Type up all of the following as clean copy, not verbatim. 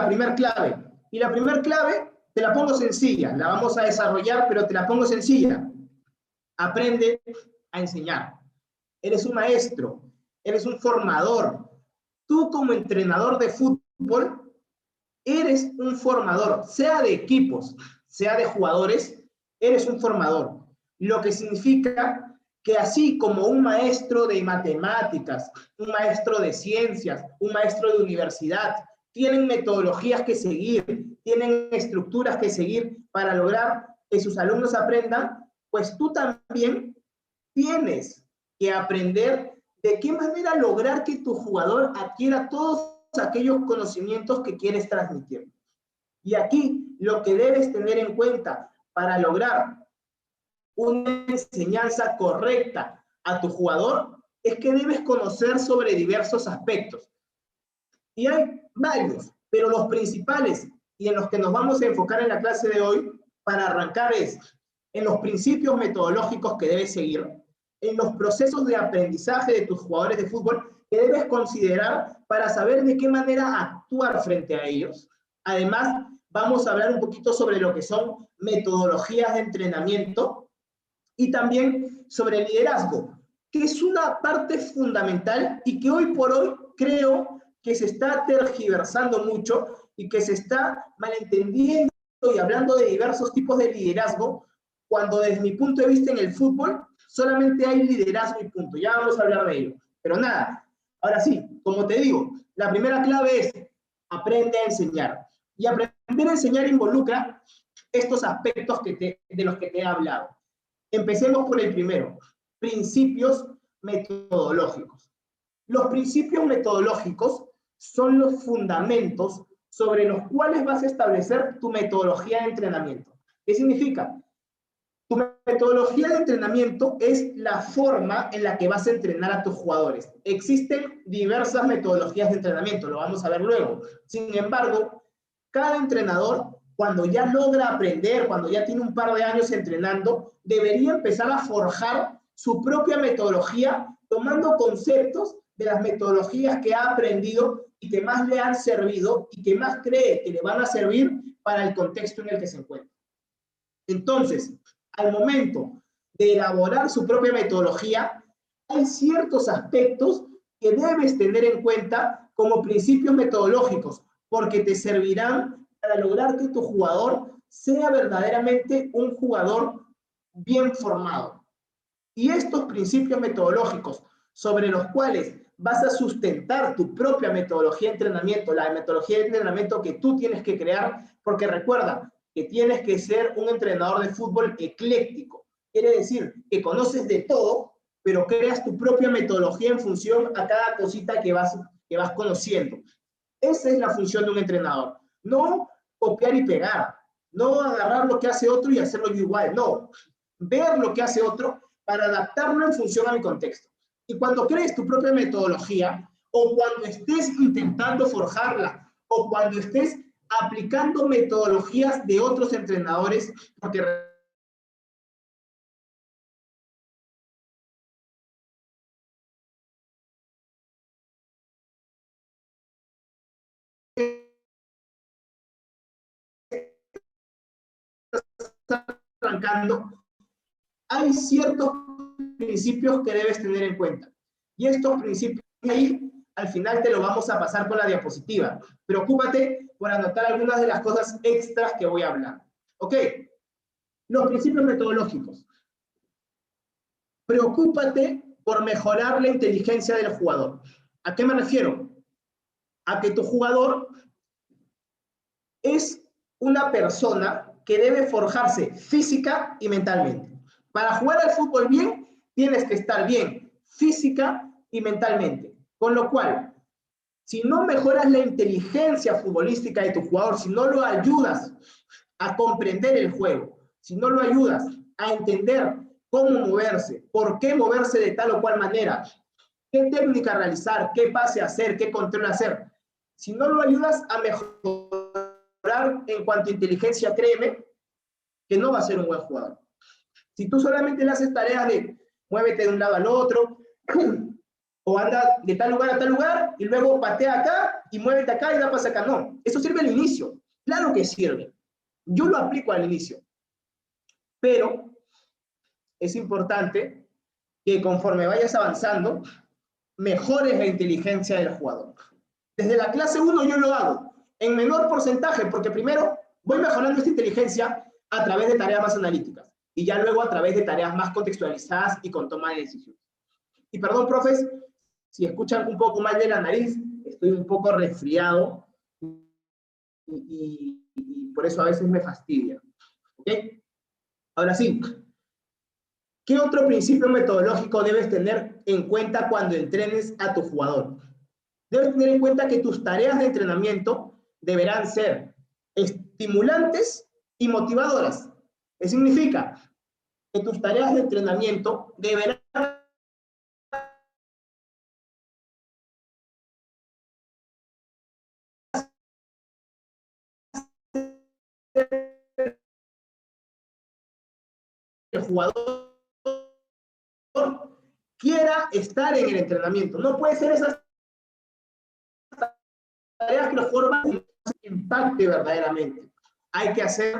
la primera clave. Y la primera clave te la pongo sencilla, la vamos a desarrollar, pero te la pongo sencilla. Aprende a enseñar. Eres un maestro, eres un formador. Tú como entrenador de fútbol, eres un formador, sea de equipos, sea de jugadores, eres un formador. Lo que significa que así como un maestro de matemáticas, un maestro de ciencias, un maestro de universidad, tienen metodologías que seguir, tienen estructuras que seguir para lograr que sus alumnos aprendan, pues tú también tienes que aprender de qué manera lograr que tu jugador adquiera todos aquellos conocimientos que quieres transmitir. Y aquí lo que debes tener en cuenta para lograr una enseñanza correcta a tu jugador es que debes conocer sobre diversos aspectos. Y hay varios, pero los principales y en los que nos vamos a enfocar en la clase de hoy para arrancar es en los principios metodológicos que debes seguir, en los procesos de aprendizaje de tus jugadores de fútbol que debes considerar para saber de qué manera actuar frente a ellos. Además, vamos a hablar un poquito sobre lo que son metodologías de entrenamiento y también sobre el liderazgo, que es una parte fundamental y que hoy por hoy creo que se está tergiversando mucho y que se está malentendiendo y hablando de diversos tipos de liderazgo, cuando desde mi punto de vista en el fútbol solamente hay liderazgo y punto. Ya vamos a hablar de ello. Pero nada, ahora sí, como te digo, la primera clave es aprende a enseñar. Y aprender a enseñar involucra estos aspectos de los que te he hablado. Empecemos por el primero, principios metodológicos. Los principios metodológicos son los fundamentos sobre los cuales vas a establecer tu metodología de entrenamiento. ¿Qué significa? Tu metodología de entrenamiento es la forma en la que vas a entrenar a tus jugadores. Existen diversas metodologías de entrenamiento, lo vamos a ver luego. Sin embargo, cada entrenador, cuando ya logra aprender, cuando ya tiene un par de años entrenando, debería empezar a forjar su propia metodología, tomando conceptos de las metodologías que ha aprendido y que más le han servido y que más cree que le van a servir para el contexto en el que se encuentra. Entonces, al momento de elaborar su propia metodología, hay ciertos aspectos que debes tener en cuenta como principios metodológicos, porque te servirán para lograr que tu jugador sea verdaderamente un jugador bien formado. Y estos principios metodológicos sobre los cuales vas a sustentar tu propia metodología de entrenamiento, la metodología de entrenamiento que tú tienes que crear, porque recuerda que tienes que ser un entrenador de fútbol ecléctico. Quiere decir que conoces de todo, pero creas tu propia metodología en función a cada cosita que vas conociendo. Esa es la función de un entrenador. No copiar y pegar, no agarrar lo que hace otro y hacerlo yo igual, no. Ver lo que hace otro para adaptarlo en función a mi contexto. Y cuando crees tu propia metodología, o cuando estés intentando forjarla, o cuando estés aplicando metodologías de otros entrenadores, porque arrancando, hay ciertos principios que debes tener en cuenta. Y estos principios ahí, al final te lo vamos a pasar con la diapositiva. Preocúpate por anotar algunas de las cosas extras que voy a hablar. ¿Ok? Los principios metodológicos. Preocúpate por mejorar la inteligencia del jugador. ¿A qué me refiero? A que tu jugador es una persona que debe forjarse física y mentalmente. Para jugar al fútbol bien, tienes que estar bien física y mentalmente. Con lo cual, si no mejoras la inteligencia futbolística de tu jugador, si no lo ayudas a comprender el juego, si no lo ayudas a entender cómo moverse, por qué moverse de tal o cual manera, qué técnica realizar, qué pase hacer, qué control hacer, si no lo ayudas a mejorar en cuanto a inteligencia, créeme que no va a ser un buen jugador. Si tú solamente le haces tareas de muévete de un lado al otro, o anda de tal lugar a tal lugar, y luego patea acá, y muévete acá, y da pase acá. No, eso sirve al inicio. Claro que sirve. Yo lo aplico al inicio. Pero es importante que conforme vayas avanzando, mejores la inteligencia del jugador. Desde la clase 1 yo lo hago, en menor porcentaje, porque primero voy mejorando esta inteligencia a través de tareas más analíticas, y ya luego a través de tareas más contextualizadas y con toma de decisiones. Y perdón, profes, si escuchan un poco mal de la nariz, estoy un poco resfriado, y por eso a veces me fastidia. ¿Ok? Ahora sí, ¿qué otro principio metodológico debes tener en cuenta cuando entrenes a tu jugador? Debes tener en cuenta que tus tareas de entrenamiento deberán ser estimulantes y motivadoras. ¿Qué significa? Que tus tareas de entrenamiento deberán ser el jugador quiera estar en el entrenamiento. No puede ser esas tareas que los jugadores impacte verdaderamente. Hay que hacer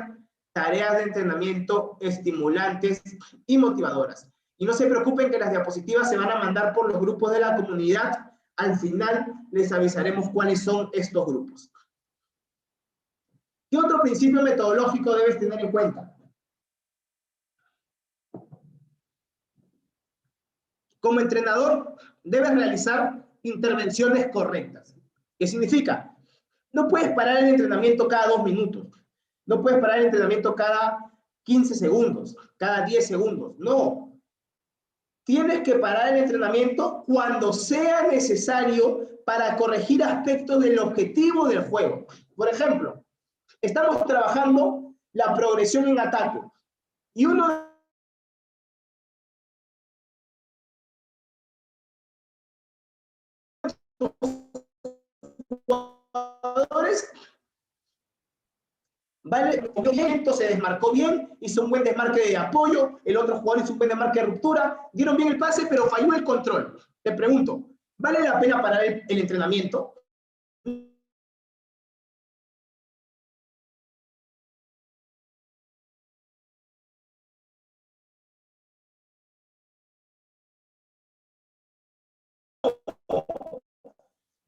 tareas de entrenamiento estimulantes y motivadoras. Y no se preocupen que las diapositivas se van a mandar por los grupos de la comunidad. Al final les avisaremos cuáles son estos grupos. ¿Qué otro principio metodológico debes tener en cuenta? Como entrenador, debes realizar intervenciones correctas. ¿Qué significa? No puedes parar el entrenamiento cada 2 minutos. No puedes parar el entrenamiento cada 15 segundos, cada 10 segundos. No. Tienes que parar el entrenamiento cuando sea necesario para corregir aspectos del objetivo del juego. Por ejemplo, estamos trabajando la progresión en ataque. Y uno de los jugadores ¿vale? Se desmarcó bien, hizo un buen desmarque de apoyo, el otro jugador hizo un buen desmarque de ruptura, dieron bien el pase, pero falló el control. Te pregunto, ¿vale la pena parar el entrenamiento?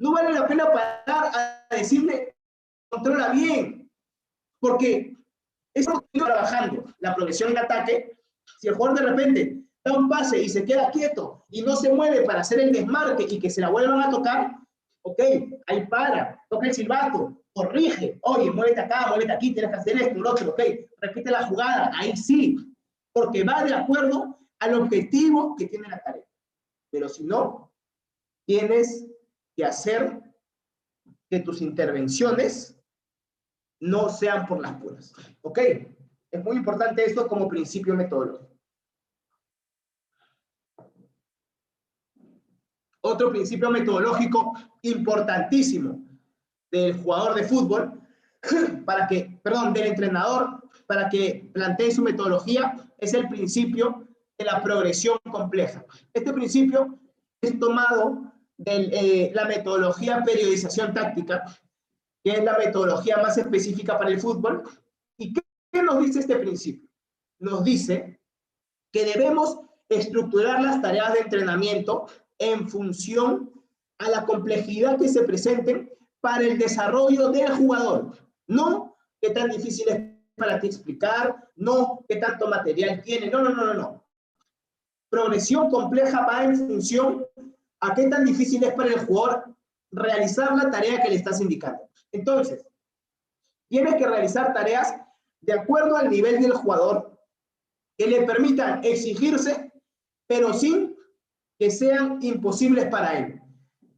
No vale la pena parar a decirle, controla bien, porque es lo que estoy trabajando, la progresión en ataque. Si el jugador de repente da un pase y se queda quieto y no se mueve para hacer el desmarque y que se la vuelvan a tocar, ok, ahí para, toca el silbato, corrige, oye, muévete acá, muévete aquí, tienes que hacer esto, lo otro, ok, repite la jugada, ahí sí, porque va de acuerdo al objetivo que tiene la tarea. Pero si no, tienes que hacer que tus intervenciones no sean por las puras, ok. Es muy importante esto como principio metodológico. Otro principio metodológico importantísimo del jugador de fútbol, del entrenador, para que plantee su metodología, es el principio de la progresión compleja. Este principio es tomado de la metodología periodización táctica, que es la metodología más específica para el fútbol. ¿Y qué nos dice este principio? Nos dice que debemos estructurar las tareas de entrenamiento en función a la complejidad que se presenten para el desarrollo del jugador. No qué tan difícil es para ti explicar, no qué tanto material tiene, no. Progresión compleja va en función a qué tan difícil es para el jugador realizar la tarea que le estás indicando. Entonces, tienes que realizar tareas de acuerdo al nivel del jugador que le permitan exigirse, pero sin que sean imposibles para él.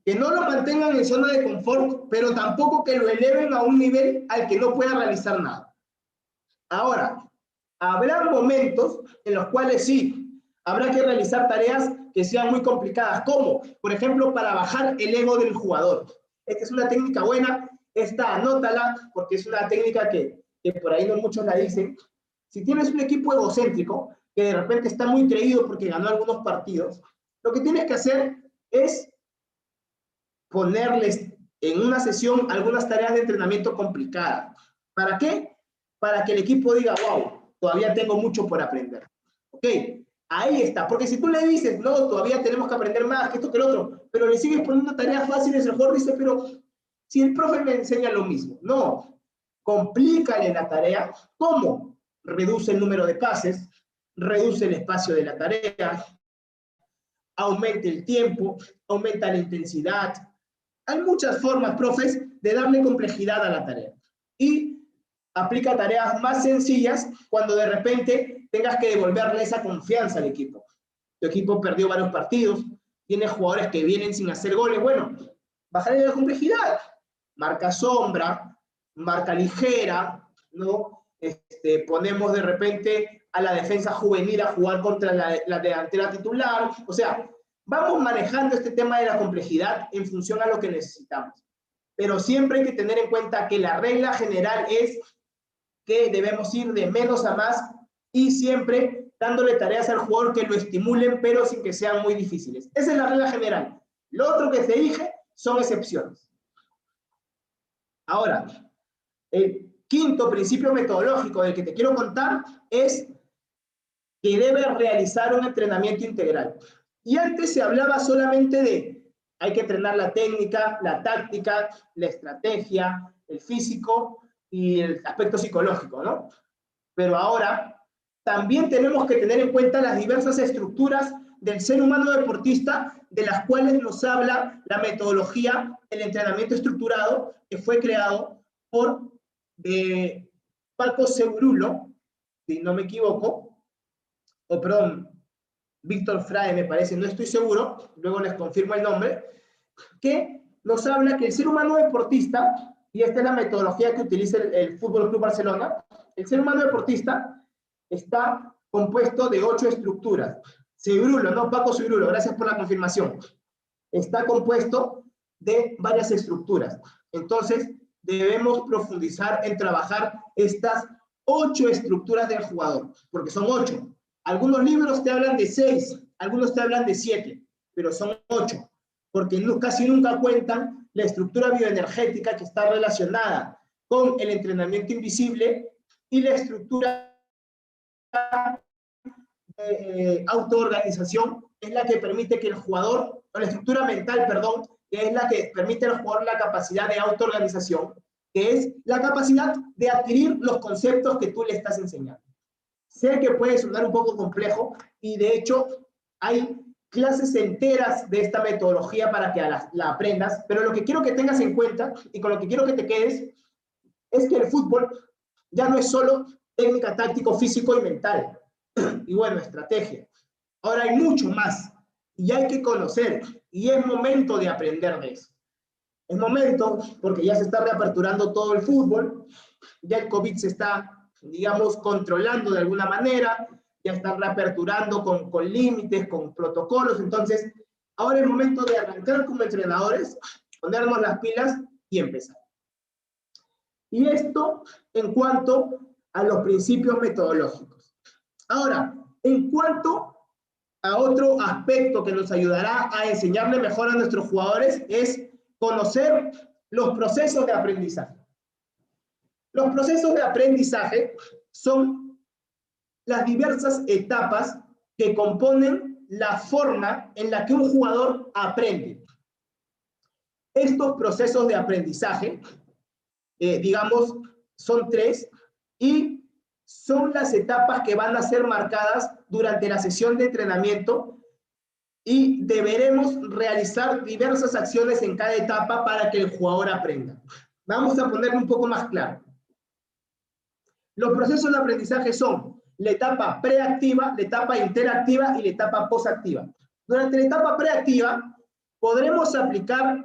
Que no lo mantengan en zona de confort, pero tampoco que lo eleven a un nivel al que no pueda realizar nada. Ahora, habrá momentos en los cuales sí, habrá que realizar tareas que sean muy complicadas, como, por ejemplo, para bajar el ego del jugador. Esta es una técnica buena, esta anótala, porque es una técnica que por ahí no muchos la dicen. Si tienes un equipo egocéntrico, que de repente está muy creído porque ganó algunos partidos, lo que tienes que hacer es ponerles en una sesión algunas tareas de entrenamiento complicadas. ¿Para qué? Para que el equipo diga, wow, todavía tengo mucho por aprender. ¿Ok? Ahí está. Porque si tú le dices, no, todavía tenemos que aprender más, que esto, que lo otro, pero le sigues poniendo tareas fáciles, el jugador dice, pero si el profe me enseña lo mismo. No, complícale la tarea. ¿Cómo? Reduce el número de pases, reduce el espacio de la tarea, aumenta el tiempo, aumenta la intensidad. Hay muchas formas, profes, de darle complejidad a la tarea. Y aplica tareas más sencillas cuando de repente tengas que devolverle esa confianza al equipo. Tu equipo perdió varios partidos, tiene jugadores que vienen sin hacer goles. Bueno, bajarle la complejidad. Marca sombra, marca ligera, ¿no? Ponemos de repente a la defensa juvenil a jugar contra la delantera titular. O sea, vamos manejando este tema de la complejidad en función a lo que necesitamos. Pero siempre hay que tener en cuenta que la regla general es que debemos ir de menos a más y siempre dándole tareas al jugador que lo estimulen, pero sin que sean muy difíciles. Esa es la regla general. Lo otro que te dije son excepciones. Ahora, el quinto principio metodológico del que te quiero contar es que debe realizar un entrenamiento integral. Y antes se hablaba solamente de hay que entrenar la técnica, la táctica, la estrategia, el físico y el aspecto psicológico, ¿no? Pero ahora también tenemos que tener en cuenta las diversas estructuras del ser humano deportista de las cuales nos habla la metodología del entrenamiento estructurado que fue creado por Paco Segurulo, si no me equivoco, o perdón, Víctor Frae me parece, no estoy seguro, luego les confirmo el nombre, que nos habla que el ser humano deportista, y esta es la metodología que utiliza el Fútbol Club Barcelona, el ser humano deportista está compuesto de 8 estructuras. Segurulo, no Paco Segurulo, gracias por la confirmación. Está compuesto de varias estructuras. Entonces, debemos profundizar en trabajar estas 8 estructuras del jugador, porque son 8. Algunos libros te hablan de 6, algunos te hablan de 7, pero son 8, porque casi nunca cuentan la estructura bioenergética que está relacionada con el entrenamiento invisible y la estructura de autoorganización, es la que permite que el jugador, o la estructura mental, perdón, que es la que permite al jugador la capacidad de autoorganización, que es la capacidad de adquirir los conceptos que tú le estás enseñando. Sé que puede sonar un poco complejo y de hecho hay clases enteras de esta metodología para que la aprendas, pero lo que quiero que tengas en cuenta y con lo que quiero que te quedes es que el fútbol ya no es solo técnica, táctico, físico y mental, y bueno, estrategia. Ahora hay mucho más y hay que conocer y es momento de aprender de eso. Es momento porque ya se está reaperturando todo el fútbol, ya el COVID se está, digamos, controlando de alguna manera, ya están reaperturando con límites, con protocolos, entonces ahora es momento de arrancar como entrenadores, ponernos las pilas y empezar. Y esto en cuanto a los principios metodológicos. Ahora, en cuanto a otro aspecto que nos ayudará a enseñarle mejor a nuestros jugadores es conocer los procesos de aprendizaje. Los procesos de aprendizaje son las diversas etapas que componen la forma en la que un jugador aprende. Estos procesos de aprendizaje, digamos, son 3 y son las etapas que van a ser marcadas durante la sesión de entrenamiento y deberemos realizar diversas acciones en cada etapa para que el jugador aprenda. Vamos a ponerlo un poco más claro. Los procesos de aprendizaje son la etapa preactiva, la etapa interactiva y la etapa posactiva. Durante la etapa preactiva podremos aplicar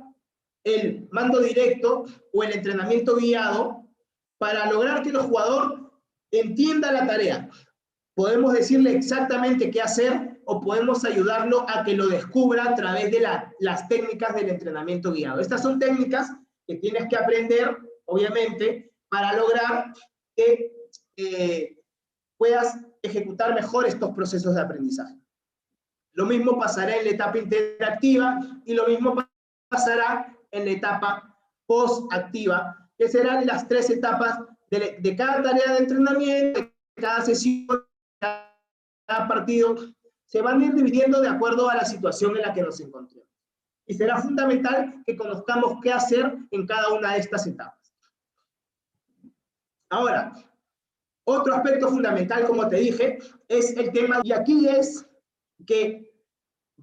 el mando directo o el entrenamiento guiado para lograr que el jugador entienda la tarea. Podemos decirle exactamente qué hacer o podemos ayudarlo a que lo descubra a través de las técnicas del entrenamiento guiado. Estas son técnicas que tienes que aprender, obviamente, para lograr que puedas ejecutar mejor estos procesos de aprendizaje. Lo mismo pasará en la etapa interactiva y lo mismo pasará en la etapa post-activa, que serán las 3 etapas de cada tarea de entrenamiento, de cada sesión, de cada partido. Se van a ir dividiendo de acuerdo a la situación en la que nos encontremos. Y será fundamental que conozcamos qué hacer en cada una de estas etapas. Ahora, otro aspecto fundamental, como te dije, es el tema, y aquí es que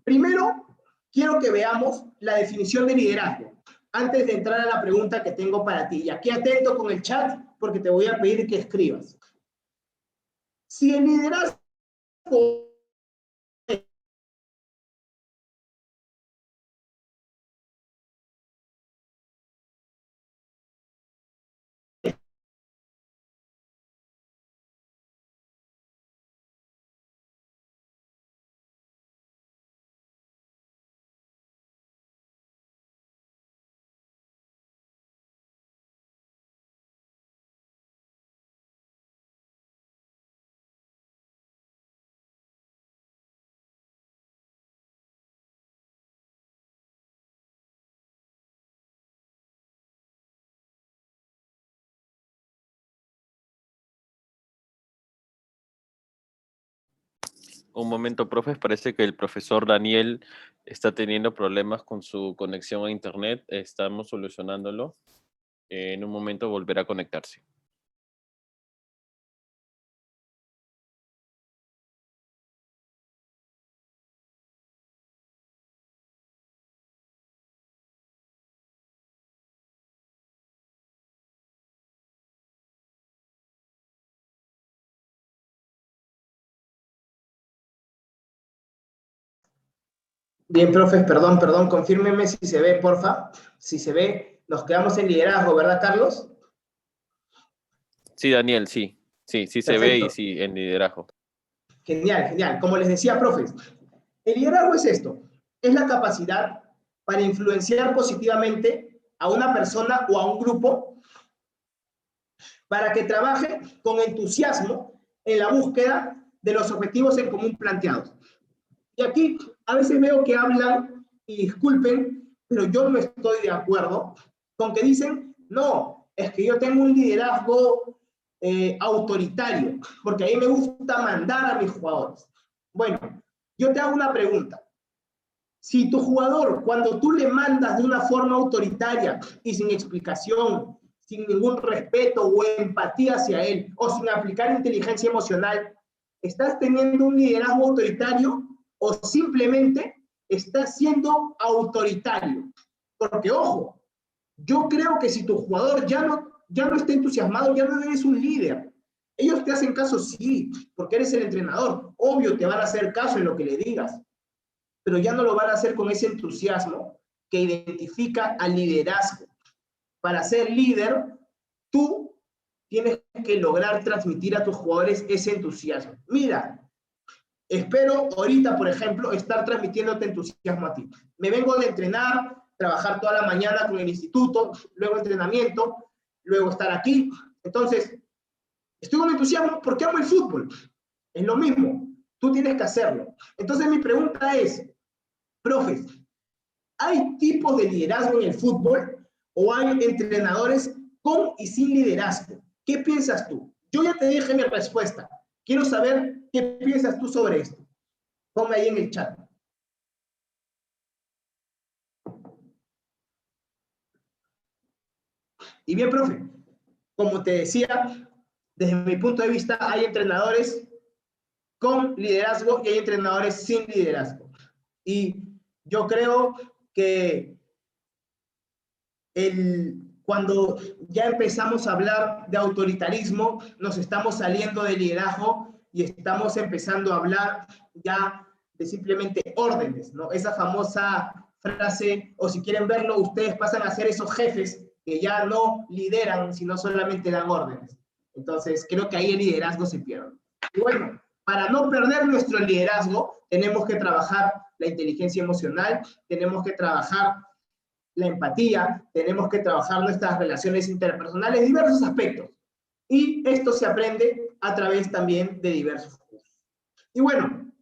primero quiero que veamos la definición de liderazgo, antes de entrar a la pregunta que tengo para ti. Y aquí atento con el chat, porque te voy a pedir que escribas. Si el liderazgo Un momento, profes, parece que el profesor Daniel está teniendo problemas con su conexión a internet. Estamos solucionándolo. En un momento volverá a conectarse. Bien, profes, perdón, confírmeme si se ve, porfa. Si se ve, nos quedamos en liderazgo, ¿verdad, Carlos? Sí, Daniel, sí. Sí se ve y Perfecto. sí, en liderazgo. Genial. Como les decía, profes, el liderazgo es esto, es la capacidad para influenciar positivamente a una persona o a un grupo para que trabaje con entusiasmo en la búsqueda de los objetivos en común planteados. Y aquí a veces veo que hablan, y disculpen, pero yo no estoy de acuerdo con que dicen, no, es que yo tengo un liderazgo autoritario, porque a mí me gusta mandar a mis jugadores. Bueno, yo te hago una pregunta. Si tu jugador, cuando tú le mandas de una forma autoritaria y sin explicación, sin ningún respeto o empatía hacia él, o sin aplicar inteligencia emocional, ¿estás teniendo un liderazgo autoritario o simplemente estás siendo autoritario? Porque, ojo, yo creo que si tu jugador ya no está entusiasmado, ya no eres un líder. Ellos te hacen caso, sí, porque eres el entrenador. Obvio, te van a hacer caso en lo que le digas, pero ya no lo van a hacer con ese entusiasmo que identifica al liderazgo. Para ser líder, tú tienes que lograr transmitir a tus jugadores ese entusiasmo. Mira, espero ahorita, por ejemplo, estar transmitiéndote entusiasmo a ti. Me vengo de entrenar, trabajar toda la mañana con el instituto, luego entrenamiento, luego estar aquí. Entonces, estoy con entusiasmo porque amo el fútbol. Es lo mismo, tú tienes que hacerlo. Entonces mi pregunta es, profes, ¿hay tipos de liderazgo en el fútbol o hay entrenadores con y sin liderazgo? ¿Qué piensas tú? Yo ya te dije mi respuesta. Quiero saber qué piensas tú sobre esto. Ponme ahí en el chat. Y bien, profe, como te decía, desde mi punto de vista hay entrenadores con liderazgo y hay entrenadores sin liderazgo. Y yo creo que cuando ya empezamos a hablar de autoritarismo, nos estamos saliendo del liderazgo y estamos empezando a hablar ya de simplemente órdenes, ¿no? Esa famosa frase, o si quieren verlo, ustedes pasan a ser esos jefes que ya no lideran, sino solamente dan órdenes. Entonces, creo que ahí el liderazgo se pierde. Y bueno, para no perder nuestro liderazgo, tenemos que trabajar la inteligencia emocional, tenemos que trabajar la empatía, tenemos que trabajar nuestras relaciones interpersonales, diversos aspectos. Y esto se aprende a través también de diversos cursos. Y bueno,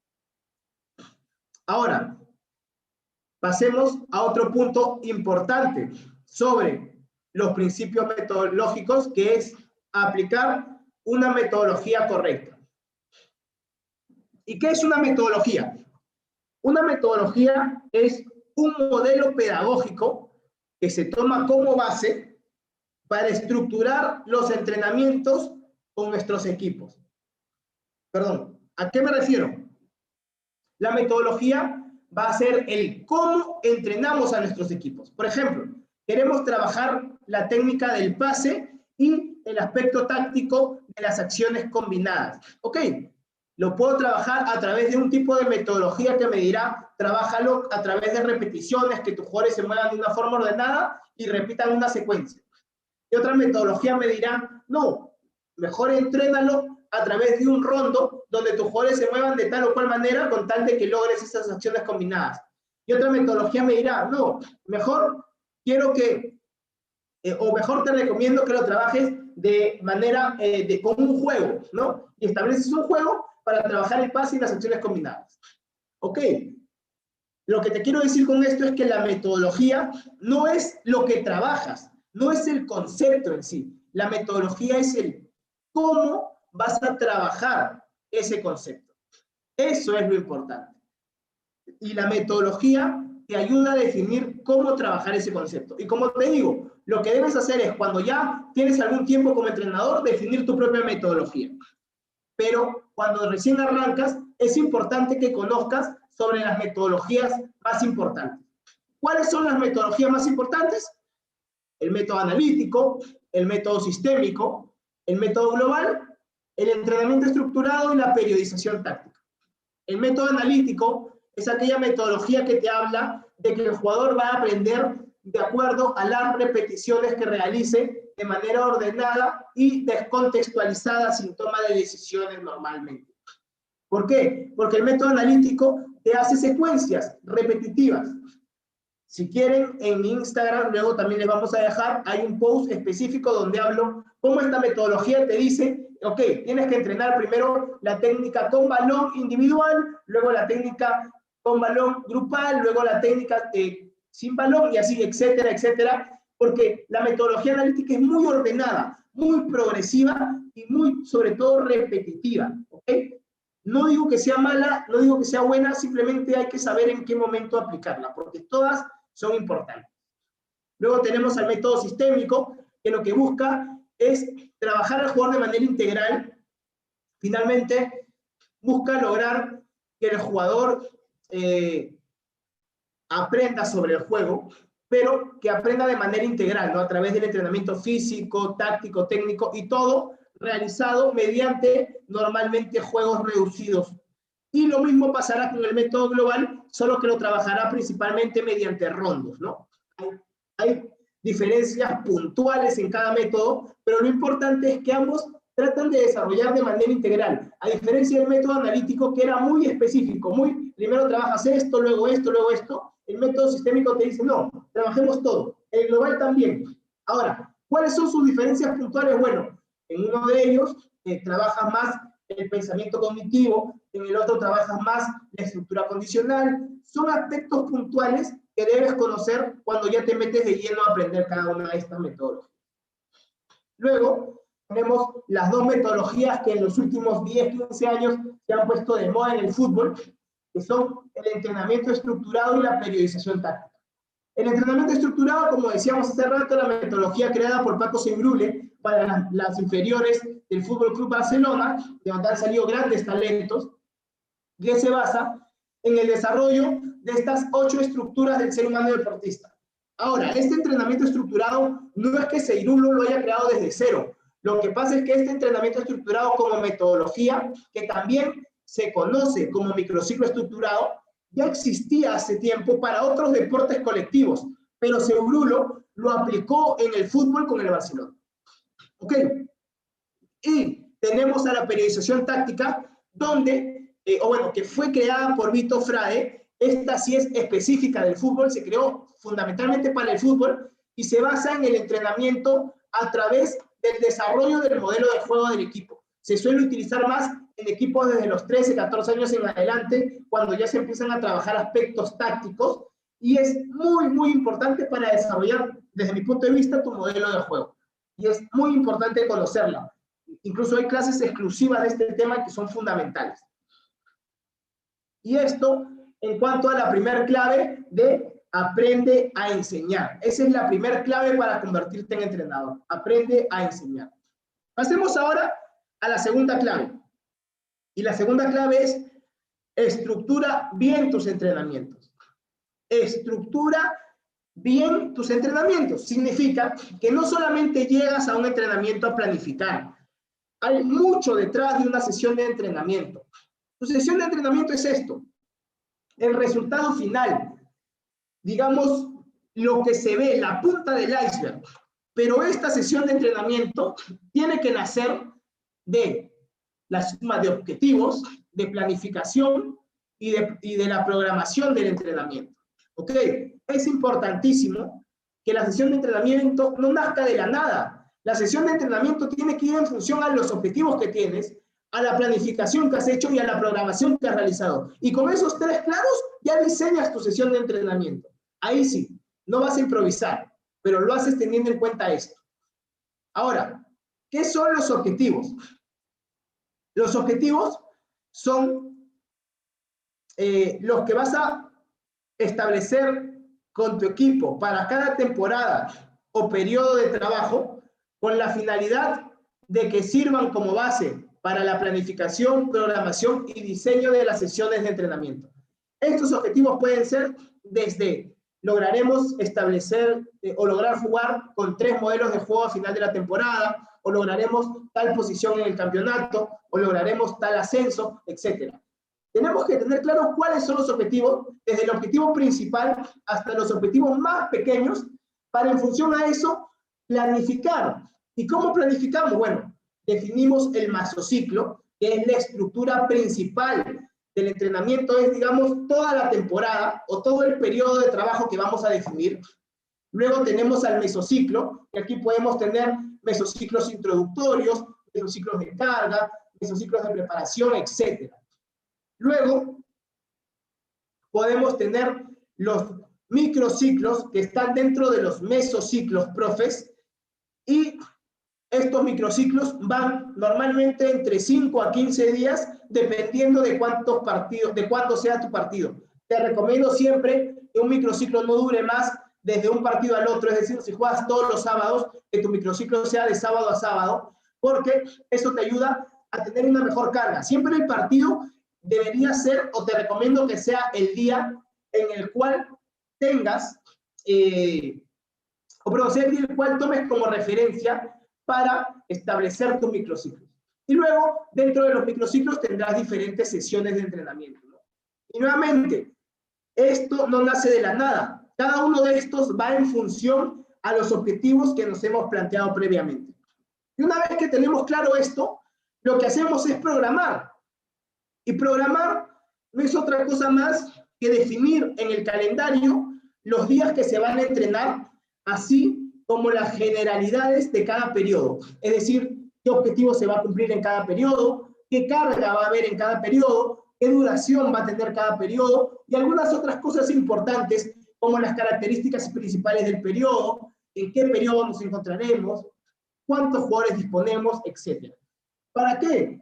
Ahora, pasemos a otro punto importante sobre los principios metodológicos, que es aplicar una metodología correcta. ¿Y qué es una metodología? Una metodología es un modelo pedagógico que se toma como base para estructurar los entrenamientos con nuestros equipos. Perdón, ¿a qué me refiero? La metodología va a ser el cómo entrenamos a nuestros equipos. Por ejemplo, queremos trabajar la técnica del pase y el aspecto táctico de las acciones combinadas. Ok, lo puedo trabajar a través de un tipo de metodología que me dirá, trabájalo a través de repeticiones, que tus jugadores se muevan de una forma ordenada y repitan una secuencia. Y otra metodología me dirá, no, mejor entrénalo a través de un rondo donde tus jugadores se muevan de tal o cual manera con tal de que logres esas acciones combinadas. Y otra metodología me dirá, no, mejor quiero que, o mejor te recomiendo que lo trabajes de manera, con un juego, ¿no? Y estableces un juego para trabajar el pase y las acciones combinadas. Ok, lo que te quiero decir con esto es que la metodología no es lo que trabajas, no es el concepto en sí. La metodología es el cómo vas a trabajar ese concepto. Eso es lo importante. Y la metodología te ayuda a definir cómo trabajar ese concepto. Y como te digo, lo que debes hacer es, cuando ya tienes algún tiempo como entrenador, definir tu propia metodología. Pero cuando recién arrancas, es importante que conozcas sobre las metodologías más importantes. ¿Cuáles son las metodologías más importantes? El método analítico, el método sistémico, el método global, el entrenamiento estructurado y la periodización táctica. El método analítico es aquella metodología que te habla de que el jugador va a aprender de acuerdo a las repeticiones que realice de manera ordenada y descontextualizada sin toma de decisiones normalmente. ¿Por qué? Porque el método analítico te hace secuencias repetitivas. Si quieren, en mi Instagram, luego también les vamos a dejar, hay un post específico donde hablo cómo esta metodología te dice, ok, tienes que entrenar primero la técnica con balón individual, luego la técnica con balón grupal, luego la técnica sin balón y así, etcétera, etcétera, porque la metodología analítica es muy ordenada, muy progresiva y muy, sobre todo, repetitiva, ¿ok? No digo que sea mala, no digo que sea buena, simplemente hay que saber en qué momento aplicarla, porque todas son importantes. Luego tenemos al método sistémico, que lo que busca es trabajar al jugador de manera integral. Finalmente, busca lograr que el jugador aprenda sobre el juego, pero que aprenda de manera integral, ¿no? A través del entrenamiento físico, táctico, técnico y todo realizado mediante normalmente juegos reducidos. Y lo mismo pasará con el método global, solo que lo trabajará principalmente mediante rondos, ¿no? Hay diferencias puntuales en cada método, pero lo importante es que ambos tratan de desarrollar de manera integral, a diferencia del método analítico que era muy específico, muy, primero trabajas esto, luego esto, luego esto. El método sistémico te dice, no, trabajemos todo. El global también. Ahora, ¿cuáles son sus diferencias puntuales? Bueno, en uno de ellos trabajas más el pensamiento cognitivo, en el otro trabajas más la estructura condicional. Son aspectos puntuales que debes conocer cuando ya te metes de lleno a aprender cada una de estas metodologías. Luego, tenemos las dos metodologías que en los últimos 10, 15 años se han puesto de moda en el fútbol, que son el entrenamiento estructurado y la periodización táctica. El entrenamiento estructurado, como decíamos hace rato, la metodología creada por Paco Seibrule para las inferiores del Fútbol Club Barcelona, de donde han salido grandes talentos, que se basa en el desarrollo de estas 8 estructuras del ser humano deportista. Ahora, este entrenamiento estructurado no es que Seibrule lo haya creado desde cero. Lo que pasa es que este entrenamiento estructurado como metodología, que también se conoce como microciclo estructurado, ya existía hace tiempo para otros deportes colectivos, pero Seibrule lo aplicó en el fútbol con el Barcelona. ¿Ok? Y tenemos a la periodización táctica, donde, que fue creada por Vito Frade. Esta sí es específica del fútbol, se creó fundamentalmente para el fútbol y se basa en el entrenamiento a través del desarrollo del modelo de juego del equipo. Se suele utilizar más en equipos desde los 13, 14 años en adelante, cuando ya se empiezan a trabajar aspectos tácticos, y es muy, muy importante para desarrollar, desde mi punto de vista, tu modelo de juego. Y es muy importante conocerla. Incluso hay clases exclusivas de este tema que son fundamentales. Y esto en cuanto a la primera clave de aprende a enseñar. Esa es la primera clave para convertirte en entrenador. Aprende a enseñar. Pasemos ahora a la segunda clave. Y la segunda clave es estructura bien tus entrenamientos. Estructura bien tus entrenamientos. Significa que no solamente llegas a un entrenamiento a planificar. Hay mucho detrás de una sesión de entrenamiento. Tu sesión de entrenamiento es esto. El resultado final. Digamos, lo que se ve, la punta del iceberg. Pero esta sesión de entrenamiento tiene que nacer de la suma de objetivos, de planificación y de la programación del entrenamiento. ¿Ok? Es importantísimo que la sesión de entrenamiento no nazca de la nada. La sesión de entrenamiento tiene que ir en función a los objetivos que tienes, a la planificación que has hecho y a la programación que has realizado. Y con esos tres claros ya diseñas tu sesión de entrenamiento. Ahí sí, no vas a improvisar, pero lo haces teniendo en cuenta esto. Ahora, ¿qué son los objetivos? Los objetivos son los que vas a establecer con tu equipo para cada temporada o periodo de trabajo con la finalidad de que sirvan como base para la planificación, programación y diseño de las sesiones de entrenamiento. Estos objetivos pueden ser desde lograremos establecer o lograr jugar con 3 modelos de juego a final de la temporada, o lograremos tal posición en el campeonato, o lograremos tal ascenso, etc. Tenemos que tener claro cuáles son los objetivos, desde el objetivo principal hasta los objetivos más pequeños, para en función a eso planificar. ¿Y cómo planificamos? Bueno, definimos el mesociclo, que es la estructura principal del entrenamiento, es, digamos, toda la temporada o todo el periodo de trabajo que vamos a definir. Luego tenemos al mesociclo, que aquí podemos tener mesociclos introductorios, mesociclos de carga, mesociclos de preparación, etc. Luego podemos tener los microciclos que están dentro de los mesociclos, profes, y estos microciclos van normalmente entre 5 a 15 días, dependiendo de cuántos partidos, de cuánto sea tu partido. Te recomiendo siempre que un microciclo no dure más desde un partido al otro, es decir, si juegas todos los sábados, que tu microciclo sea de sábado a sábado, porque eso te ayuda a tener una mejor carga. Siempre el partido debería ser, o te recomiendo que sea el día en el cual tengas, o sea el día en el cual tomes como referencia para establecer tus microciclos. Y luego, dentro de los microciclos tendrás diferentes sesiones de entrenamiento, ¿no? Y nuevamente, esto no nace de la nada. Cada uno de estos va en función a los objetivos que nos hemos planteado previamente. Y una vez que tenemos claro esto, lo que hacemos es programar. Y programar no es otra cosa más que definir en el calendario los días que se van a entrenar, así como las generalidades de cada periodo. Es decir, qué objetivo se va a cumplir en cada periodo, qué carga va a haber en cada periodo, qué duración va a tener cada periodo, y algunas otras cosas importantes, como las características principales del periodo, en qué periodo nos encontraremos, cuántos jugadores disponemos, etc. ¿Para qué?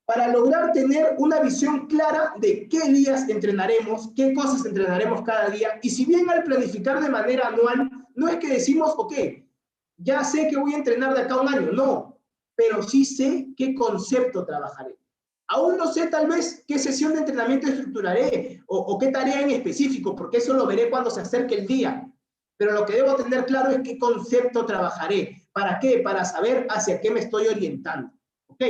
Para lograr tener una visión clara de qué días entrenaremos, qué cosas entrenaremos cada día, y si bien al planificar de manera anual, no es que decimos, ok, ya sé que voy a entrenar de acá a un año, no, pero sí sé qué concepto trabajaré. Aún no sé tal vez qué sesión de entrenamiento estructuraré o qué tarea en específico, porque eso lo veré cuando se acerque el día. Pero lo que debo tener claro es qué concepto trabajaré. ¿Para qué? Para saber hacia qué me estoy orientando. ¿Ok?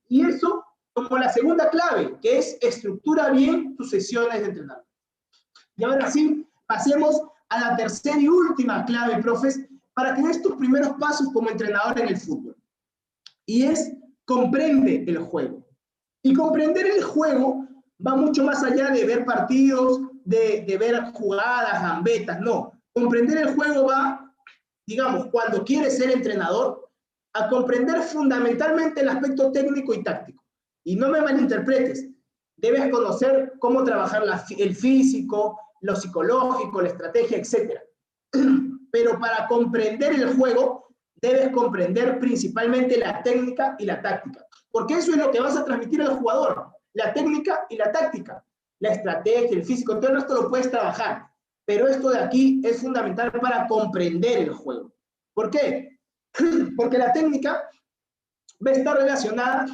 Y eso como la segunda clave, que es estructura bien tus sesiones de entrenamiento. Y ahora sí, pasemos a la tercera y última clave, profes, para que des tus primeros pasos como entrenador en el fútbol. Y es comprende el juego. Y comprender el juego va mucho más allá de ver partidos, de ver jugadas, gambetas, no. Comprender el juego va, digamos, cuando quieres ser entrenador, a comprender fundamentalmente el aspecto técnico y táctico. Y no me malinterpretes, debes conocer cómo trabajar el físico, lo psicológico, la estrategia, etc. Pero para comprender el juego, debes comprender principalmente la técnica y la táctica. Porque eso es lo que vas a transmitir al jugador, la técnica y la táctica. La estrategia, el físico, todo esto lo puedes trabajar. Pero esto de aquí es fundamental para comprender el juego. ¿Por qué? Porque la técnica va a estar relacionada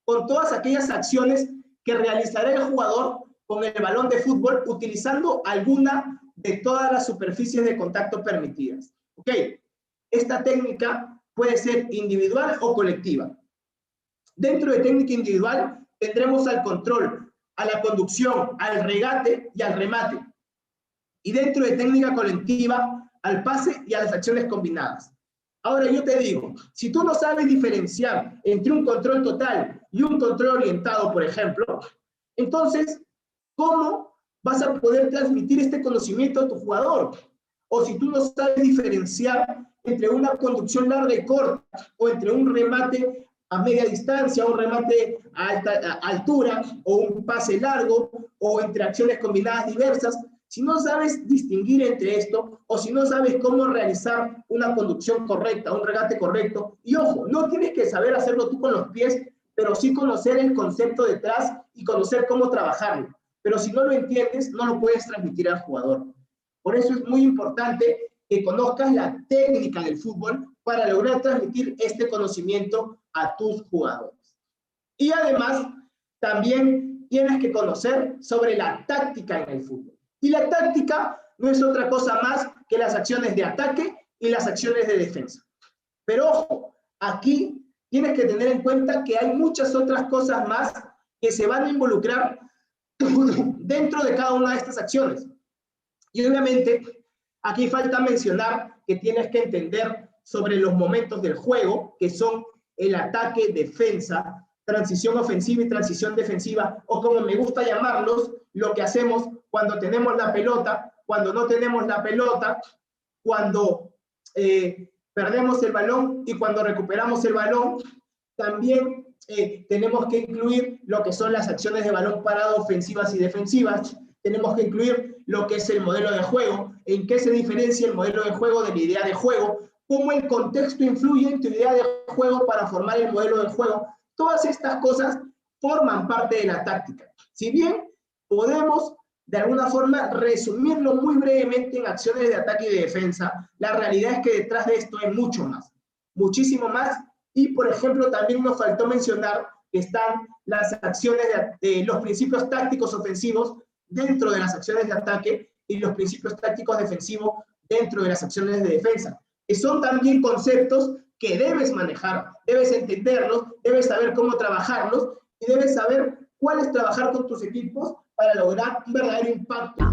con todas aquellas acciones que realizará el jugador con el balón de fútbol utilizando alguna de todas las superficies de contacto permitidas. ¿Ok? Esta técnica puede ser individual o colectiva. Dentro de técnica individual tendremos al control, a la conducción, al regate y al remate. Y dentro de técnica colectiva, al pase y a las acciones combinadas. Ahora yo te digo, si tú no sabes diferenciar entre un control total y un control orientado, por ejemplo, entonces, ¿cómo vas a poder transmitir este conocimiento a tu jugador? O si tú no sabes diferenciar entre una conducción larga y corta, o entre un remate a media distancia, un remate a altura, o un pase largo, o entre acciones combinadas diversas, si no sabes distinguir entre esto, o si no sabes cómo realizar una conducción correcta, un regate correcto, y ojo, no tienes que saber hacerlo tú con los pies, pero sí conocer el concepto detrás y conocer cómo trabajarlo. Pero si no lo entiendes, no lo puedes transmitir al jugador. Por eso es muy importante que conozcas la técnica del fútbol para lograr transmitir este conocimiento a tus jugadores. Y además, también tienes que conocer sobre la táctica en el fútbol. Y la táctica no es otra cosa más que las acciones de ataque y las acciones de defensa. Pero ojo, aquí tienes que tener en cuenta que hay muchas otras cosas más que se van a involucrar dentro de cada una de estas acciones. Y obviamente, aquí falta mencionar que tienes que entender sobre los momentos del juego, que son el ataque, defensa, transición ofensiva y transición defensiva, o como me gusta llamarlos, lo que hacemos cuando tenemos la pelota, cuando no tenemos la pelota, cuando perdemos el balón y cuando recuperamos el balón. También tenemos que incluir lo que son las acciones de balón parado ofensivas y defensivas. Tenemos que incluir lo que es el modelo de juego, en qué se diferencia el modelo de juego de la idea de juego, cómo el contexto influye en tu idea de juego para formar el modelo de juego. Todas estas cosas forman parte de la táctica. Si bien podemos de alguna forma resumirlo muy brevemente en acciones de ataque y de defensa, la realidad es que detrás de esto hay mucho más, muchísimo más. Y por ejemplo también nos faltó mencionar que están las acciones de los principios tácticos ofensivos dentro de las acciones de ataque y los principios tácticos defensivos dentro de las acciones de defensa, que son también conceptos que debes manejar, debes entenderlos, debes saber cómo trabajarlos y debes saber cuál es trabajar con tus equipos para lograr un verdadero impacto.